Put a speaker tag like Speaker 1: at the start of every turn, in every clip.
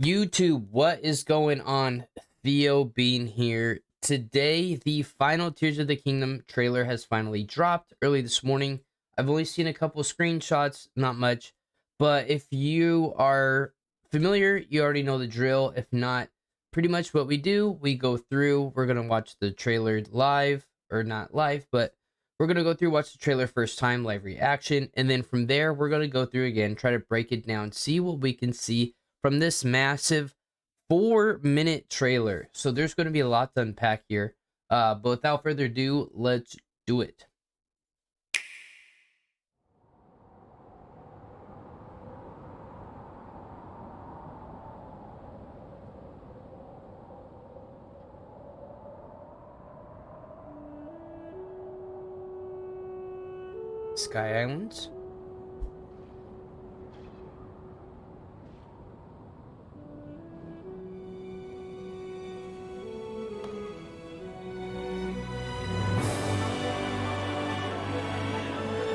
Speaker 1: YouTube, what is going on? Theo Bean here. Today, the final Tears of the Kingdom trailer has finally dropped early this morning. I've only seen a couple screenshots, not much, but if you are familiar, you already know the drill. If not, pretty much what we do, we go through, we're going to watch the trailer live, or not live, but we're going to go through, watch the trailer first time, live reaction, and then from there, we're going to go through again, try to break it down, see what we can see from this massive 4-minute trailer. So there's going to be a lot to unpack here. But without further ado, let's do it. Sky Islands.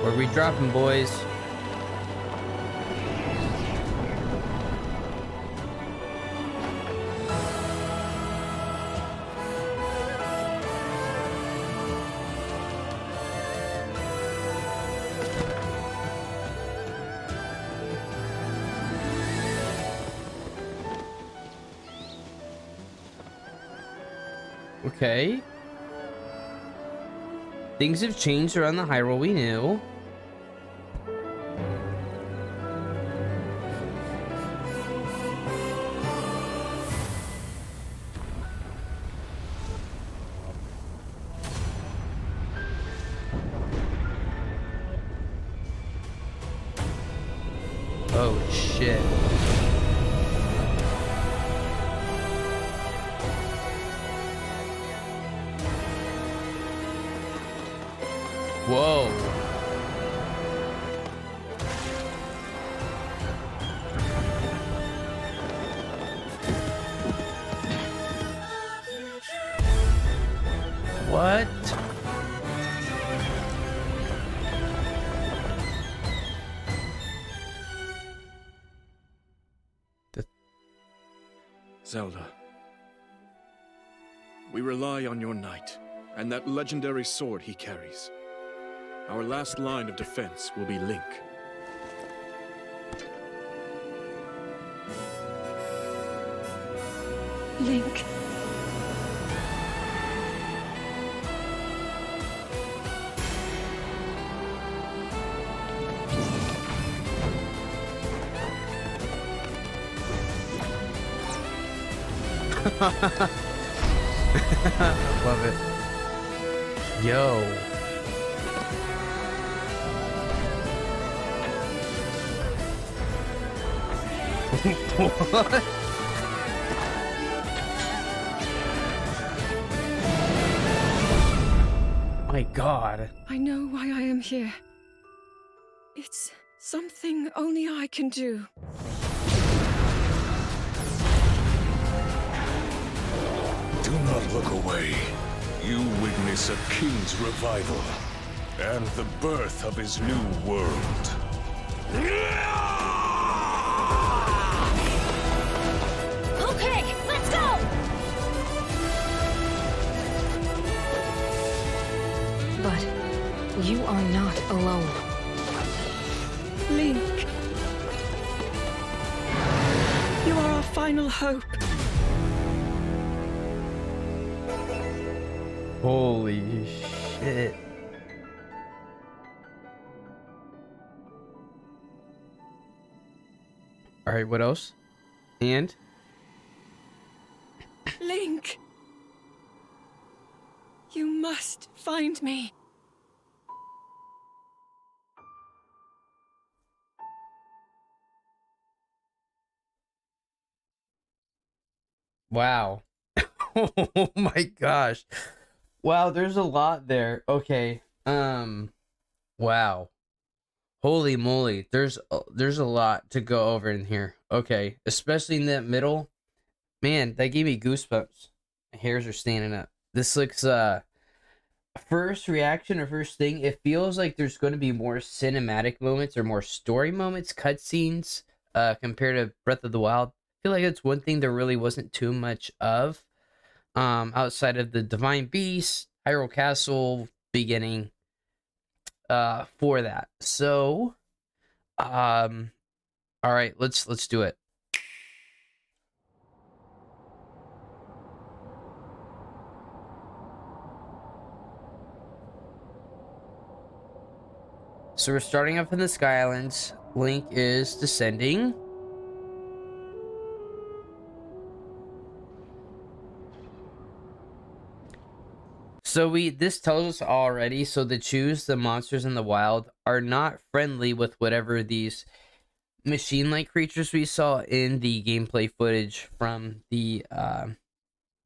Speaker 1: Where we dropping, boys? Okay. Things have changed around the Hyrule, we knew. Oh, shit. Whoa. What?
Speaker 2: Zelda, we rely on your knight, and that legendary sword he carries. Our last line of defense will be Link.
Speaker 3: Link.
Speaker 1: Love it. Yo. What? My God.
Speaker 3: I know why I am here. It's something only I can do.
Speaker 4: Do not look away. You witness a king's revival and the birth of his new world.
Speaker 5: Okay, let's go! But you are not alone.
Speaker 3: Link. You are our final hope.
Speaker 1: Holy shit. All right, what else? And?
Speaker 3: Link. You must find me.
Speaker 1: Wow. Oh my gosh. Wow, there's a lot there. Okay. Wow. Holy moly. There's a lot to go over in here. Okay, especially in that middle. Man, that gave me goosebumps. My hairs are standing up. This looks first reaction or first thing, it feels like there's going to be more cinematic moments or more story moments, cutscenes compared to Breath of the Wild. feel like that's one thing there really wasn't too much of, outside of the Divine Beast, Hyrule Castle beginning, for that. So, all right, let's do it. So we're starting up in the Sky Islands. Link is descending. So this tells us already, so the monsters in the wild are not friendly with whatever these machine-like creatures we saw in the gameplay footage from the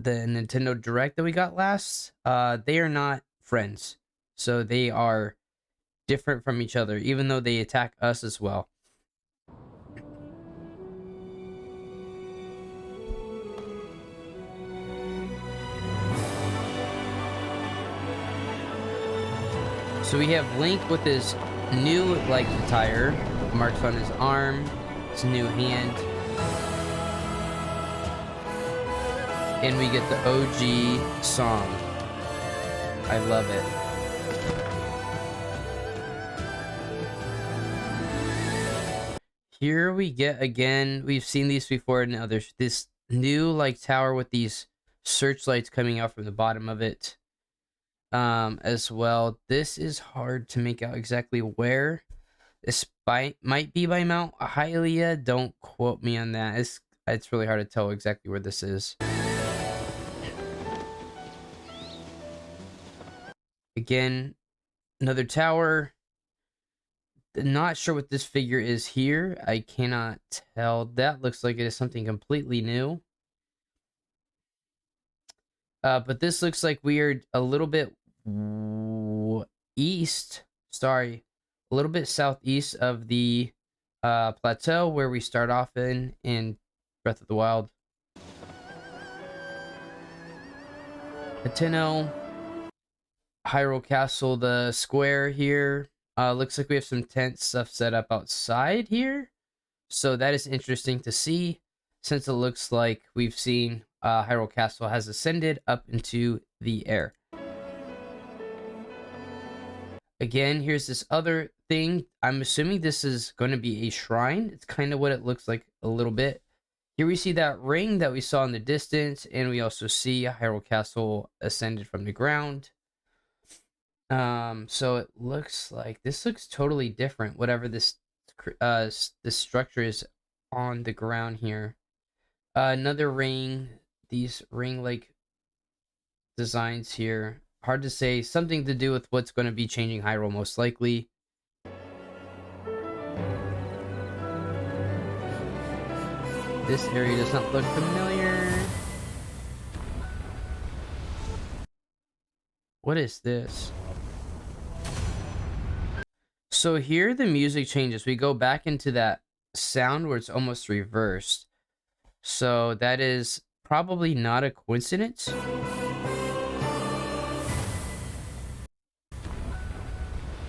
Speaker 1: Nintendo Direct that we got last. They are not friends. So they are different from each other, even though they attack us as well. So we have Link with his new like attire, marks on his arm, his new hand, and we get the OG song. I love it. Here we get again, we've seen these before. Now there's this new like tower with these searchlights coming out from the bottom of it, as well. This is hard to make out exactly where. This might be by Mount Hylia. Don't quote me on that. It's really hard to tell exactly where this is. Again, another tower. Not sure what this figure is here. I cannot tell. That looks like it is something completely new. But this looks like we are a little bit east. Sorry, a little bit southeast of the plateau where we start off in Breath of the Wild. Hateno, Hyrule Castle, the square here. Looks like we have some tent stuff set up outside here. So that is interesting to see, since it looks like we've seen Hyrule Castle has ascended up into the air. Again, here's this other thing. I'm assuming this is going to be a shrine. It's kind of what it looks like a little bit. Here we see that ring that we saw in the distance, and we also see Hyrule Castle ascended from the ground. So it looks like this looks totally different, whatever this structure is on the ground here. Another ring, these ring like designs here. Hard to say, something to do with what's going to be changing Hyrule most likely. This area does not look familiar. What is this? So here the music changes. We go back into that sound where it's almost reversed. So that is probably not a coincidence.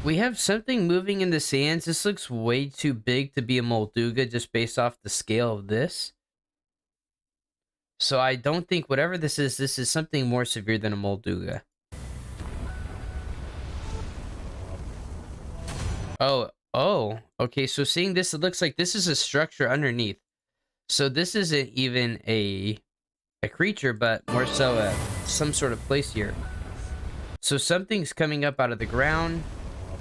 Speaker 1: We have something moving in the sands. This looks way too big to be a Molduga just based off the scale of this. So I don't think whatever this is something more severe than a Molduga. Oh, okay, so seeing this, it looks like this is a structure underneath. So this isn't even a creature, but more so some sort of place here. So something's coming up out of the ground,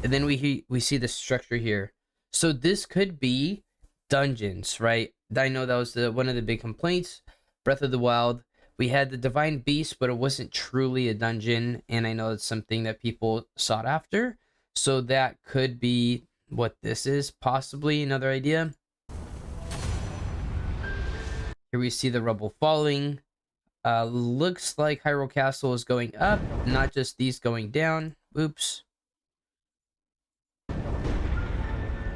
Speaker 1: and then we see the structure here. So this could be dungeons, right? I know that was one of the big complaints. Breath of the Wild, we had the Divine Beast, but it wasn't truly a dungeon, and I know it's something that people sought after. So that could be what this is, possibly another idea. Here we see the rubble falling. Looks like Hyrule Castle is going up, not just these going down. Oops.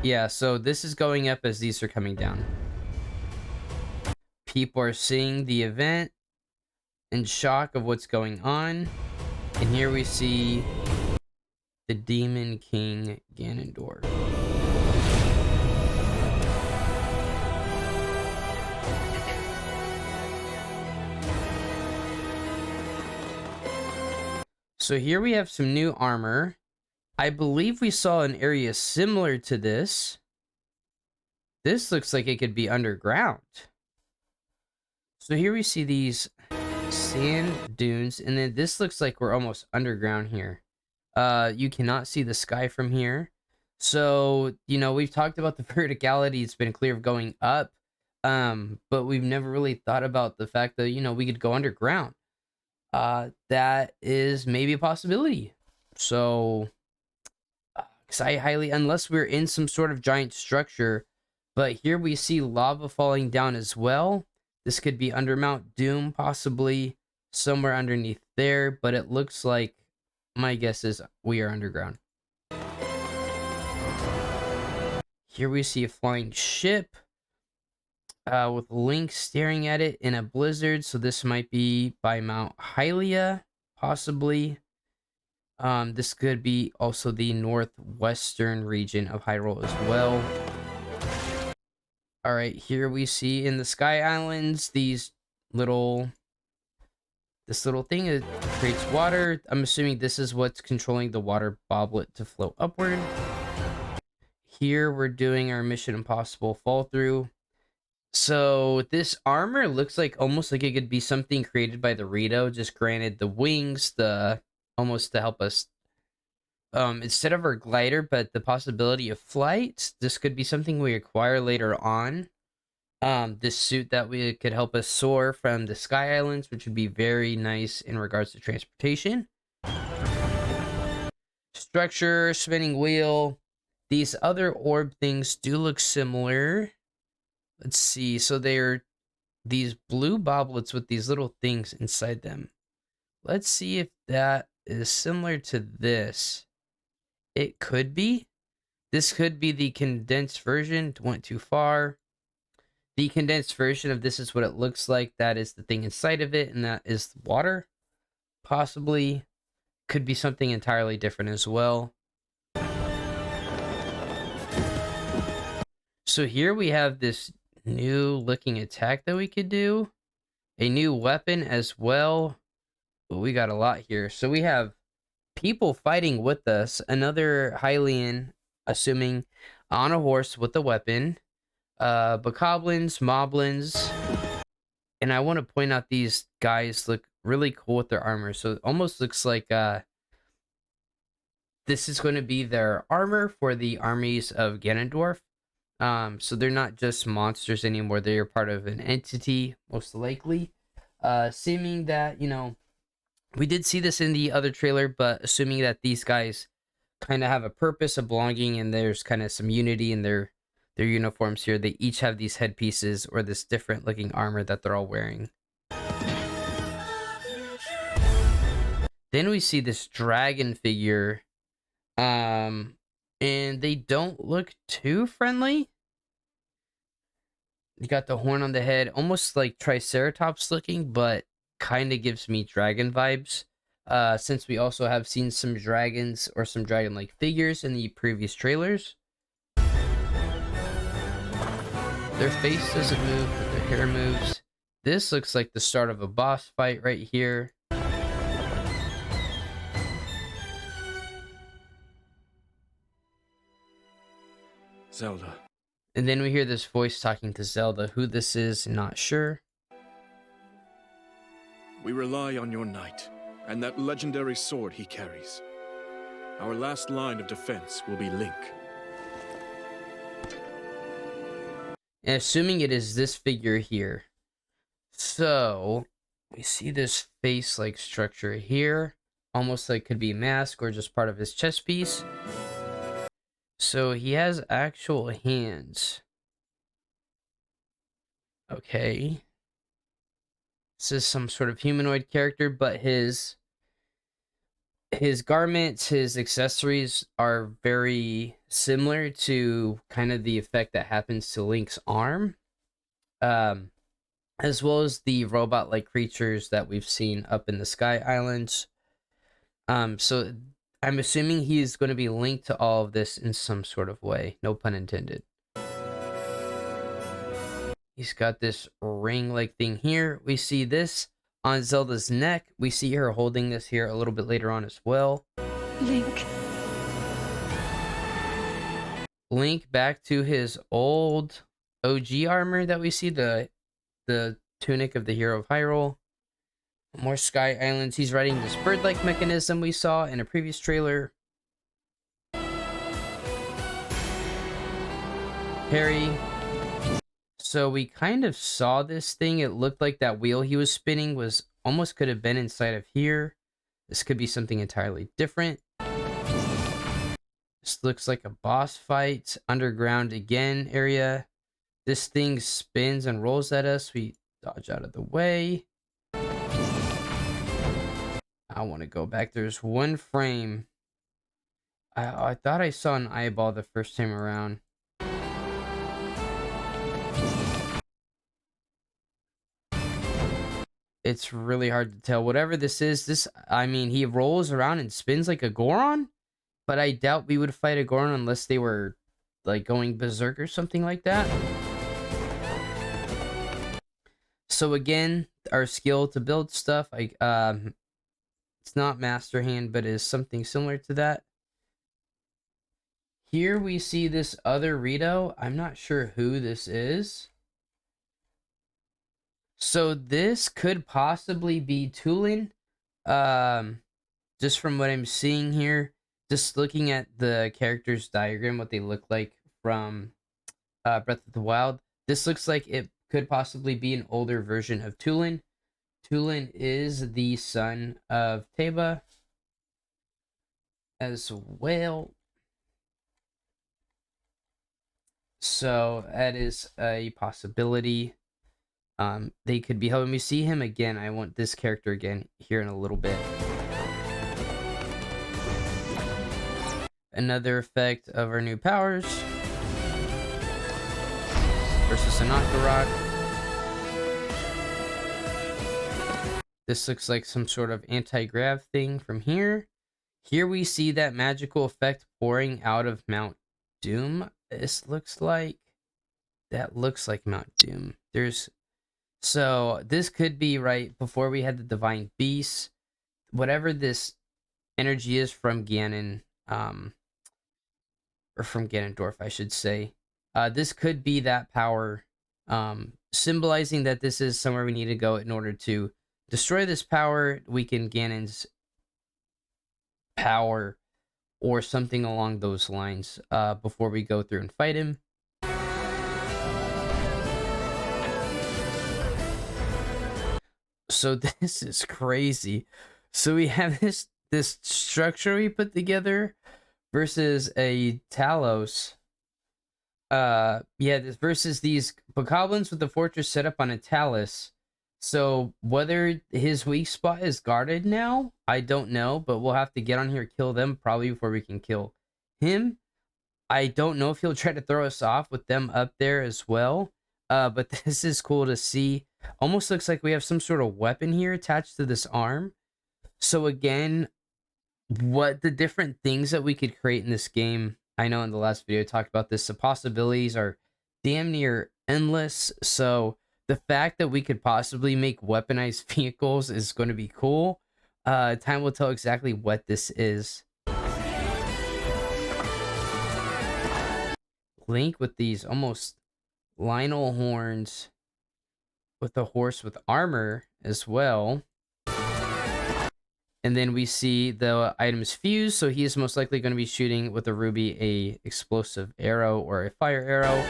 Speaker 1: Yeah, so this is going up as these are coming down. People are seeing the event in shock of what's going on. And here we see the Demon King Ganondorf. So here we have some new armor. I believe we saw an area similar to this. This looks like it could be underground. So here we see these sand dunes, and then this looks like we're almost underground here. You cannot see the sky from here. So, you know, we've talked about the verticality. It's been clear of going up. But we've never really thought about the fact that, you know, we could go underground. That is maybe a possibility. So, because I highly, unless we're in some sort of giant structure, but here we see lava falling down as well. This could be under Mount Doom, possibly somewhere underneath there, but it looks like my guess is we are underground. Here we see a flying ship with Link staring at it in a blizzard, so this might be by Mount Hylia, possibly. This could be also the northwestern region of Hyrule as well. All right, here we see in the Sky Islands this little thing that creates water. I'm assuming this is what's controlling the water boblet to flow upward. Here we're doing our Mission Impossible fall through. So this armor looks like almost like it could be something created by the Rito, just granted the wings, almost to help us instead of our glider, but the possibility of flight. This could be something we acquire later on. This suit that we could help us soar from the Sky Islands, which would be very nice in regards to transportation. Structure, spinning wheel. These other orb things do look similar. Let's see. So they're these blue boblets with these little things inside them. Let's see if that is similar to this. It could be. This could be the condensed version. Went too far. The condensed version of this is what it looks like. That is the thing inside of it, and that is water. Possibly. Could be something entirely different as well. So here we have this new looking attack that we could do. A new weapon as well. But we got a lot here. So we have people fighting with us. Another Hylian, assuming, on a horse with a weapon. Bokoblins, Moblins. And I want to point out these guys look really cool with their armor. So it almost looks like this is going to be their armor for the armies of Ganondorf. So they're not just monsters anymore. They're part of an entity, most likely. Seeming that, you know, we did see this in the other trailer, but assuming that these guys kind of have a purpose of belonging and there's kind of some unity in their uniforms here. They each have these headpieces or this different looking armor that they're all wearing. Then we see this dragon figure. And they don't look too friendly. You got the horn on the head, almost like Triceratops looking, but kind of gives me dragon vibes. Since we also have seen some dragons or some dragon-like figures in the previous trailers. Their face doesn't move, but their hair moves. This looks like the start of a boss fight right here.
Speaker 2: Zelda.
Speaker 1: And then we hear this voice talking to Zelda. Who this is, not sure.
Speaker 2: We rely on your knight, and that legendary sword he carries. Our last line of defense will be Link.
Speaker 1: And assuming it is this figure here. So, we see this face-like structure here. Almost like could be a mask or just part of his chest piece. So, he has actual hands. Okay. This is some sort of humanoid character, but his garments, his accessories are very similar to kind of the effect that happens to Link's arm. As well as the robot-like creatures that we've seen up in the Sky Islands. So I'm assuming he's going to be linked to all of this in some sort of way. No pun intended. He's got this ring-like thing here. We see this On Zelda's neck, we see her holding this here a little bit later on as well.
Speaker 3: Link.
Speaker 1: Link back to his old OG armor that we see, the tunic of the hero of Hyrule. More Sky Islands. He's riding this bird-like mechanism we saw in a previous trailer. Harry. So we kind of saw this thing. It looked like that wheel he was spinning was almost could have been inside of here. This could be something entirely different. This looks like a boss fight. Underground again area. This thing spins and rolls at us. We dodge out of the way. I want to go back. There's one frame. I thought I saw an eyeball the first time around. It's really hard to tell. Whatever this is, I mean, he rolls around and spins like a Goron, but I doubt we would fight a Goron unless they were like going berserk or something like that. So again, our skill to build stuff, it's not Master Hand, but is something similar to that. Here we see this other Rito. I'm not sure who this is. So this could possibly be Tulin. Just from what I'm seeing here, just looking at the character's diagram, what they look like from Breath of the Wild, this looks like it could possibly be an older version of Tulin. Tulin is the son of Teba as well. So that is a possibility. They could be helping me see him again. I want this character again here in a little bit. Another effect of our new powers versus an Rock. This looks like some sort of anti-grav thing from here. Here we see that magical effect pouring out of Mount Doom. This looks like Mount Doom. So this could be right before we had the Divine Beast. Whatever this energy is from Ganon, or from Ganondorf, I should say. This could be that power, symbolizing that this is somewhere we need to go in order to destroy this power, weaken Ganon's power, or something along those lines, before we go through and fight him. So this is crazy. So we have this structure we put together versus a Talos. This versus these bokoblins with the fortress set up on a talus. So whether his weak spot is guarded now, I don't know, but we'll have to get on here, kill them probably before we can kill him. I don't know if he'll try to throw us off with them up there as well. But this is cool to see. Almost looks like we have some sort of weapon here attached to this arm. So again, what the different things that we could create in this game, I know in the last video I talked about this, the possibilities are damn near endless. So the fact that we could possibly make weaponized vehicles is going to be cool. Time will tell exactly what this is. Link with these almost Lionel horns with a horse with armor as well. And then we see the items fuse, so he is most likely going to be shooting with a ruby a explosive arrow or a fire arrow.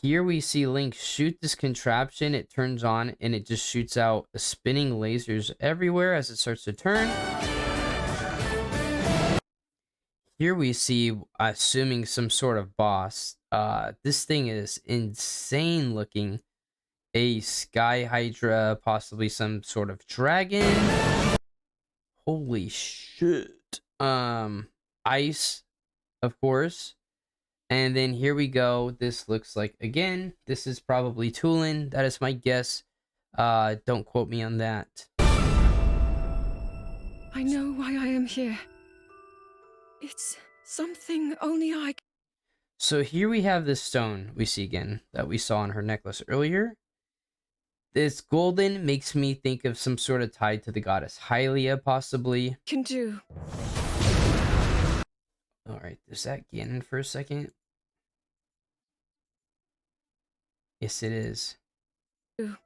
Speaker 1: Here we see Link shoot this contraption. It turns on and it just shoots out spinning lasers everywhere as it starts to turn. Here we see, assuming some sort of boss. This thing is insane looking. A Sky Hydra, possibly some sort of dragon. Holy shit. Ice, of course. And then here we go. This looks like, again, this is probably Tulin. That is my guess. Don't quote me on that.
Speaker 3: I know why I am here. It's something only I...
Speaker 1: So here we have this stone we see again that we saw on her necklace earlier. This golden makes me think of some sort of tie to the goddess Hylia, possibly.
Speaker 3: Can do.
Speaker 1: All right, is that Ganon for a second? Yes, it is.
Speaker 3: Ooh.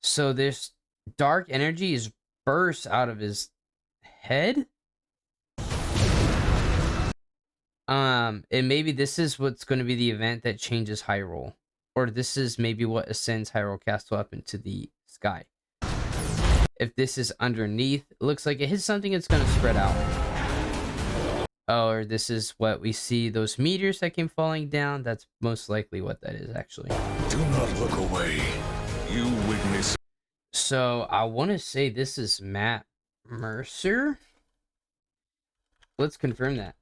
Speaker 1: So this dark energy is burst out of his head. And maybe this is what's going to be the event that changes Hyrule, or this is maybe what ascends Hyrule Castle up into the sky. If this is underneath, it looks like it hits something, it's going to spread out. Oh, or this is what we see, those meteors that came falling down. That's most likely what that is, actually.
Speaker 4: Do not look away. You witness.
Speaker 1: So I want to say this is Matt Mercer. Let's confirm that.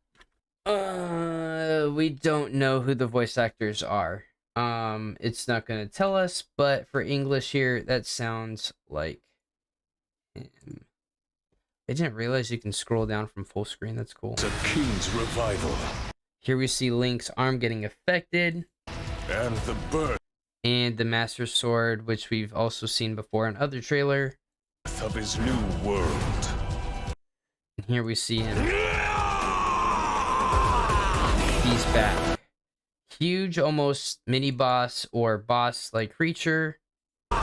Speaker 1: We don't know who the voice actors are. It's not gonna tell us, but for English here, that sounds like him. I didn't realize you can scroll down from full screen. That's cool.
Speaker 4: The king's revival.
Speaker 1: Here we see Link's arm getting affected.
Speaker 4: And the birth
Speaker 1: And the Master Sword, which we've also seen before in other trailer.
Speaker 4: of his new world.
Speaker 1: And here we see him. He's back. Huge, almost mini boss or boss like creature.
Speaker 5: Okay,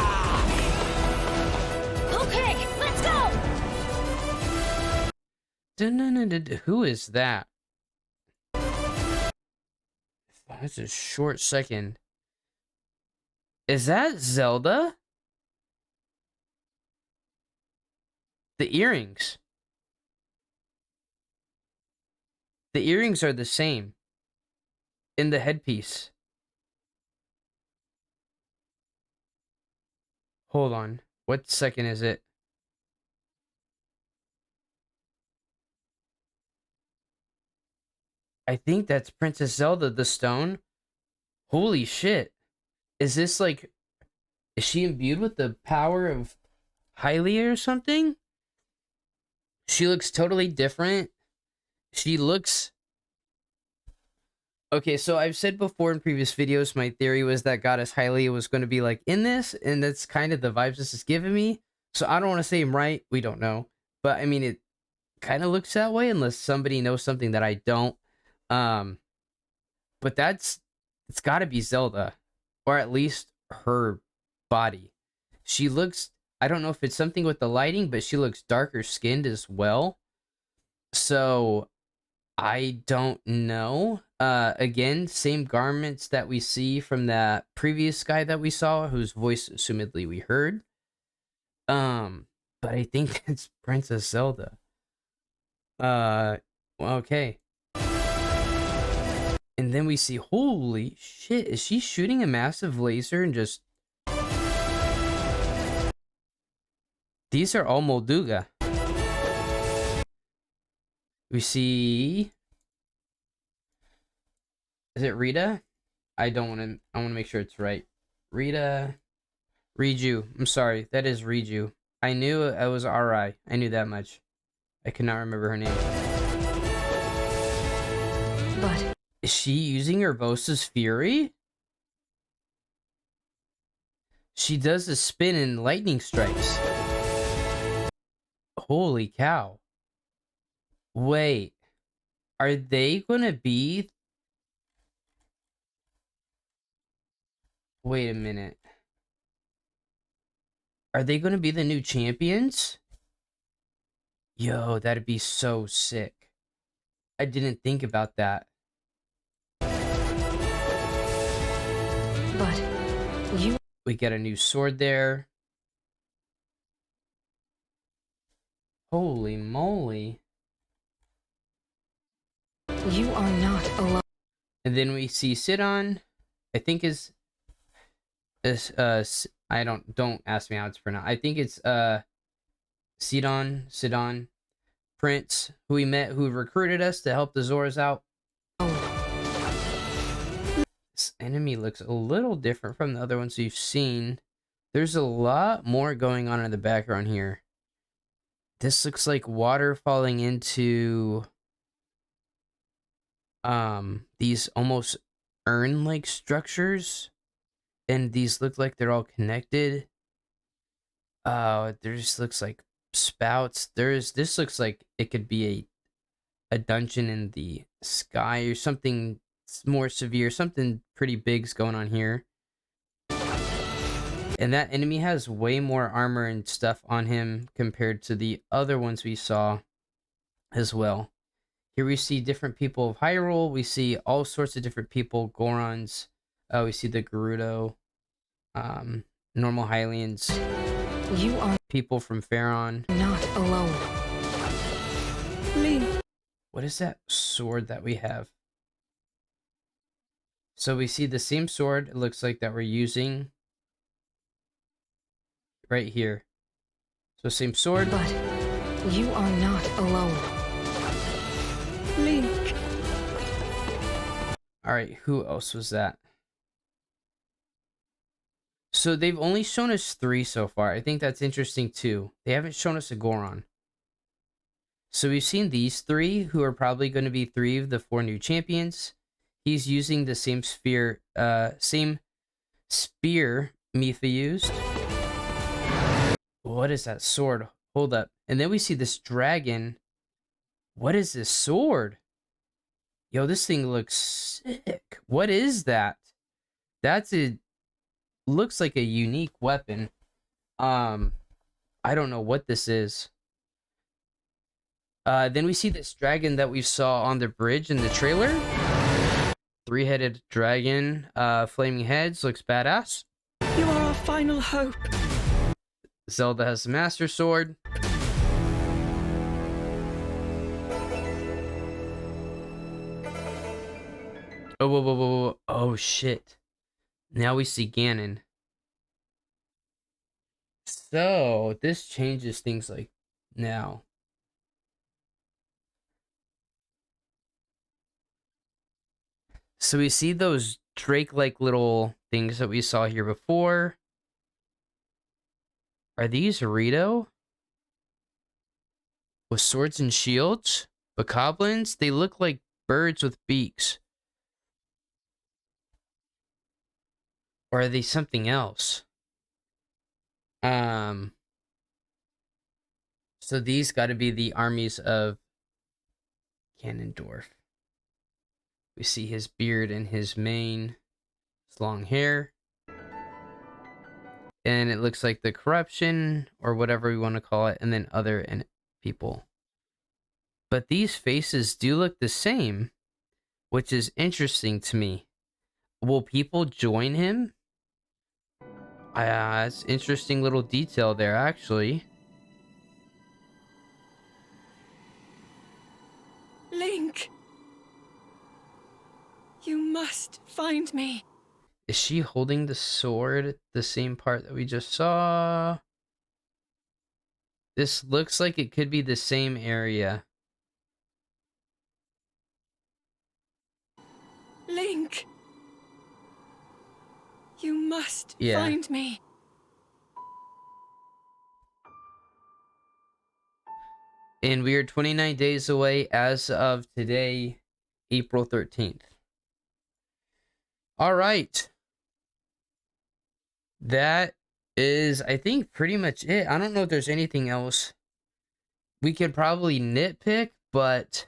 Speaker 5: let's go!
Speaker 1: Who is that? That's a short second. Is that Zelda? The earrings. The earrings are the same. In the headpiece. Hold on. What second is it? I think that's Princess Zelda, the stone. Holy shit. Is this like... Is she imbued with the power of Hylia or something? She looks totally different. She looks... Okay, so I've said before in previous videos, my theory was that Goddess Hylia was going to be like in this, and that's kind of the vibes this is giving me. So I don't want to say I'm right. We don't know. But I mean, it kind of looks that way unless somebody knows something that I don't. But it's got to be Zelda, or at least her body. She looks, I don't know if it's something with the lighting, but she looks darker skinned as well. So I don't know. Again, same garments that we see from that previous guy that we saw, whose voice assumedly we heard. But I think it's Princess Zelda. Okay. And then we see, holy shit, is she shooting a massive laser and just... These are all Molduga. We see... Is it Rita? I want to make sure it's right. Rita... Riju. I'm sorry, that is Riju. I knew it was R.I. I knew that much. I could not remember her name.
Speaker 5: But
Speaker 1: Is she using Urbosa's Fury? She does a spin and lightning strikes. Holy cow. Wait. Are they gonna be... Wait a minute. Are they gonna be the new champions? Yo, that'd be so sick. I didn't think about that.
Speaker 5: but you
Speaker 1: We get a new sword there. Holy moly.
Speaker 5: are not alone.
Speaker 1: And then we see Sidon. I think is I don't ask me how it's pronounced. I think it's Sidon Prince, who we met, who recruited us to help the Zoras out. This enemy looks a little different from the other ones we've seen. There's a lot more going on in the background here. This looks like water falling into these almost urn-like structures. And these look like they're all connected. There just looks like spouts. This looks like it could be a dungeon in the sky or something more severe. Something pretty big's going on here. And that enemy has way more armor and stuff on him compared to the other ones we saw as well. Here we see different people of Hyrule. We see all sorts of different people. Gorons. We see the Gerudo. Normal Hylians.
Speaker 5: You are
Speaker 1: People from Faron.
Speaker 5: not alone.
Speaker 3: Link,
Speaker 1: What is that sword that we have? So we see the same sword, it looks like, that we're using right here. So same sword.
Speaker 5: But you are not alone.
Speaker 3: Link,
Speaker 1: Alright, who else was that? So they've only shown us 3 so far. I think that's interesting too. They haven't shown us a Goron. So we've seen these 3, who are probably going to be 3 of the 4 new champions. He's using the same spear Mipha used. What is that sword? Hold up. And then we see this dragon. What is this sword? Yo, this thing looks sick. What is that? Looks like a unique weapon. I don't know what this is. Then we see this dragon that we saw on the bridge in the trailer. 3-headed dragon, flaming heads, looks badass.
Speaker 3: you are our final hope.
Speaker 1: Zelda has the Master Sword. Oh, whoa, whoa, whoa, whoa. Oh, shit. Now we see Ganon. So, this changes things like now. So we see those Drake-like little things that we saw here before. Are these Rito? With swords and shields? Bokoblins? They look like birds with beaks. Or are they something else? So these got to be the armies of Ganondorf. We see his beard and his mane, his long hair. And it looks like the corruption, or whatever we want to call it, and then other people. But these faces do look the same, which is interesting to me. Will people join him? It's interesting little detail there, actually.
Speaker 3: Link, you must find me.
Speaker 1: Is she holding the sword, the same part that we just saw? This looks like it could be the same area.
Speaker 3: Link, you must
Speaker 1: Yeah.
Speaker 3: find me.
Speaker 1: And we are 29 days away as of today, April 13th. All right. That is, I think, pretty much it. I don't know if there's anything else. We could probably nitpick, but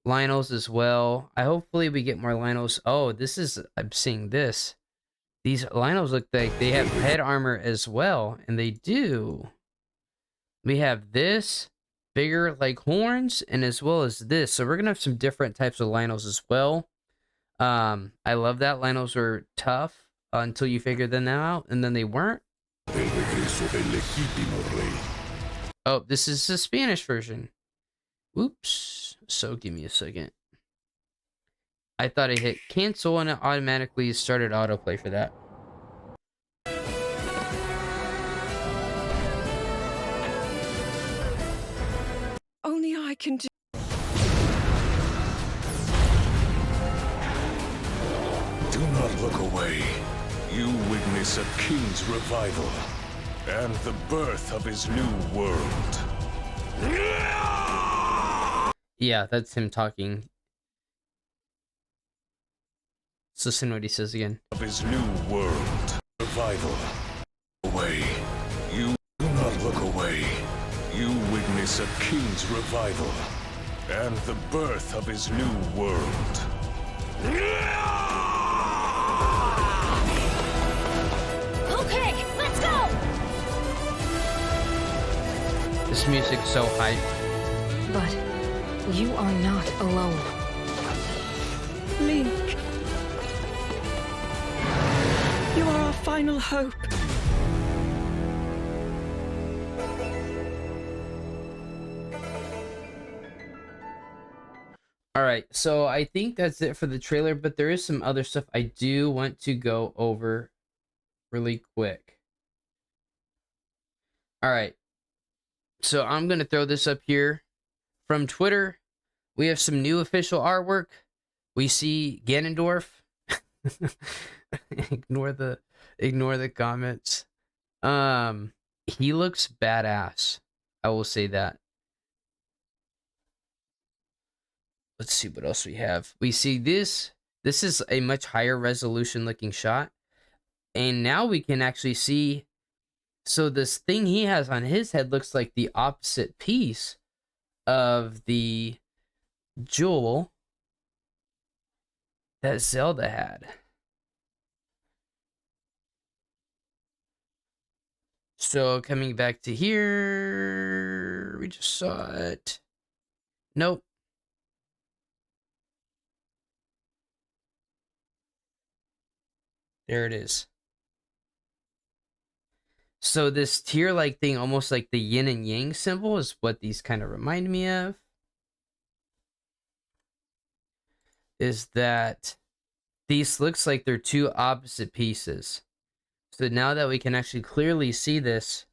Speaker 1: Lionels as well. Hopefully we get more Lionels. Oh, I'm seeing this. These Lionels look like they have head armor as well, and they do. We have this, bigger like horns, and as well as this. So we're gonna have some different types of Lionels as well. I love that Lionels were tough until you figure them out, and then they weren't. Oh, this is the Spanish version. Oops. So give me a second. I thought I hit cancel and it automatically started autoplay for that.
Speaker 3: Only I can do.
Speaker 4: Do not look away. You witness a king's revival and the birth of his new world.
Speaker 1: Yeah, that's him talking. So listen what he says again.
Speaker 4: Of his new world. Revival. Away. You do not look away. You witness a king's revival. And the birth of his new world.
Speaker 5: Okay, let's go!
Speaker 1: This music's so hype.
Speaker 5: But you are not alone.
Speaker 3: Link. You are our final hope.
Speaker 1: All right, so I think that's it for the trailer, but there is some other stuff I do want to go over really quick. All right, so I'm going to throw this up here from Twitter. We have some new official artwork. We see Ganondorf. ignore the comments. He looks badass. I will say that. Let's see what else we have. We see this. This is a much higher resolution looking shot. And now we can actually see. So this thing he has on his head looks like the opposite piece of the jewel that Zelda had. So coming back to here, we just saw it. Nope. There it is. So this tear-like thing, almost like the yin and yang symbol, is what these kind of remind me of. Is that these looks like they're two opposite pieces. So now that we can actually clearly see this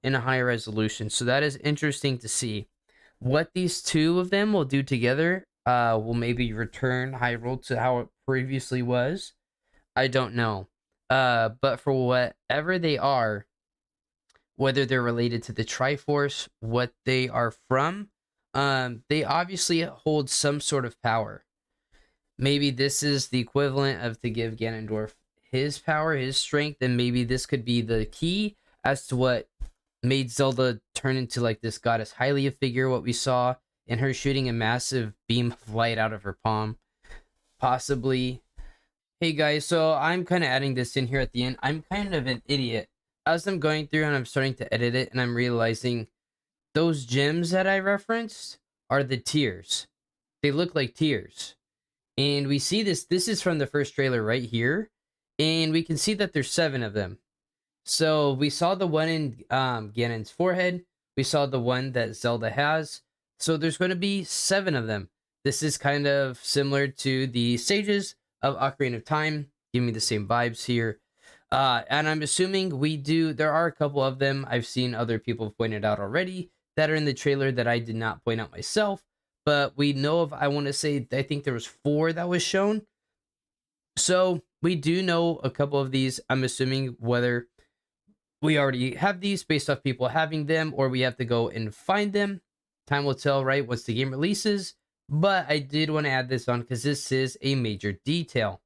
Speaker 1: in a higher resolution. So that is interesting to see. What these two of them will do together will maybe return Hyrule to how it previously was. I don't know. But for whatever they are, whether they're related to the Triforce, what they are from, they obviously hold some sort of power. Maybe this is the equivalent of to give Ganondorf his power, his strength, and maybe this could be the key as to what made Zelda turn into like this goddess Hylia figure, what we saw in her shooting a massive beam of light out of her palm. Possibly. Hey guys, so I'm kind of adding this in here at the end. I'm kind of an idiot. As I'm going through and I'm starting to edit it, and I'm realizing those gems that I referenced are the tears. They look like tears. And we see this is from the first trailer right here. And we can see that there's 7 of them. So we saw the one in Ganon's forehead. We saw the one that Zelda has. So there's going to be 7 of them. This is kind of similar to the stages of Ocarina of Time. Give me the same vibes here. And I'm assuming there are a couple of them I've seen other people pointed out already that are in the trailer that I did not point out myself. But we know of, I want to say, I think there was 4 that was shown. So we do know a couple of these. I'm assuming whether we already have these based off people having them or we have to go and find them. Time will tell, right, once the game releases. But I did want to add this on because this is a major detail.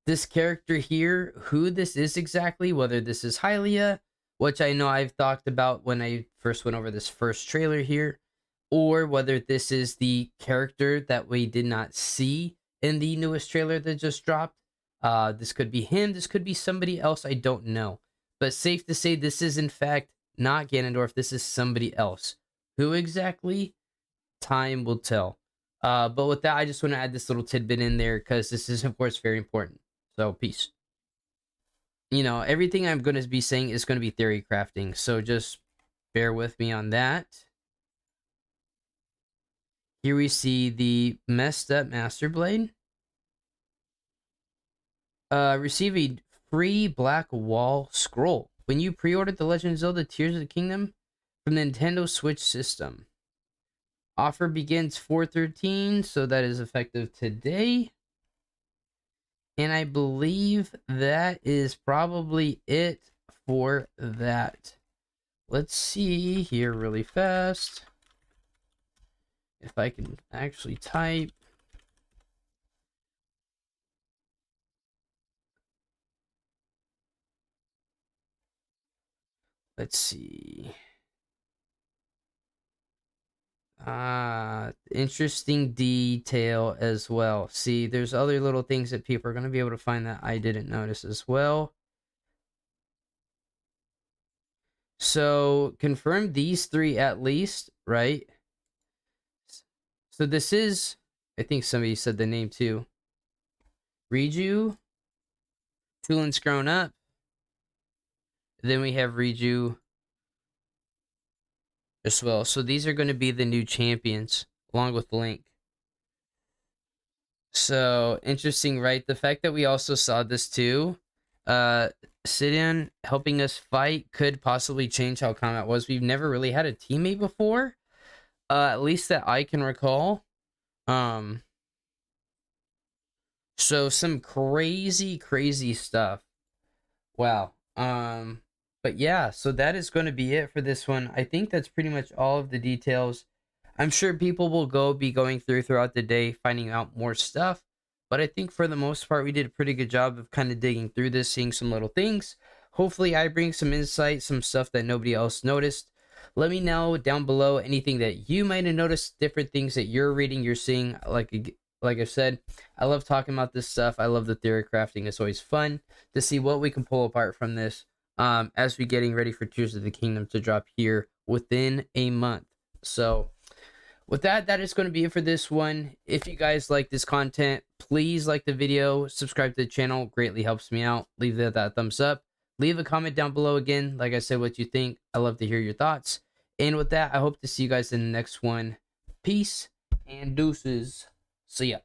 Speaker 1: This character here, who this is exactly, whether this is Hylia, which I know I've talked about when I first went over this first trailer here, or whether this is the character that we did not see in the newest trailer that just dropped. This could be him, this could be somebody else, I don't know. But safe to say this is in fact not Ganondorf, this is somebody else. Who exactly? Time will tell. But with that, I just want to add this little tidbit in there because this is, of course, very important. So, peace. You know, everything I'm going to be saying is going to be theory crafting, so just bear with me on that. Here we see the messed up Master Blade. Receive a free Black Wall scroll when you pre-ordered The Legend of Zelda Tears of the Kingdom from the Nintendo Switch system. Offer begins 4/13, so that is effective today. And I believe that is probably it for that. Let's see here really fast if I can actually type. let's see. Interesting detail as well. See, there's other little things that people are going to be able to find that I didn't notice as well. So confirm these three at least, right? So this is, I think somebody said the name too. Riju, Tulin's grown up. Then we have Riju as well. So these are going to be the new champions along with Link. So interesting, right? The fact that we also saw this too, Sidian helping us fight could possibly change how combat was. We've never really had a teammate before, at least that I can recall. So some crazy stuff. Wow. But yeah, so that is going to be it for this one. I think that's pretty much all of the details. I'm sure people will be going throughout the day, finding out more stuff. But I think for the most part, we did a pretty good job of kind of digging through this, seeing some little things. Hopefully, I bring some insight, some stuff that nobody else noticed. Let me know down below anything that you might have noticed, different things that you're reading, you're seeing. Like I said, I love talking about this stuff. I love the theory crafting. It's always fun to see what we can pull apart from this as we getting ready for Tears of the Kingdom to drop here within a month. So with that, that is going to be it for this one. If you guys like this content, please like the video, subscribe to the channel, greatly helps me out. Leave that thumbs up. Leave a comment down below again, like I said, what you think. I love to hear your thoughts. And with that, I hope to see you guys in the next one. Peace and deuces. See ya.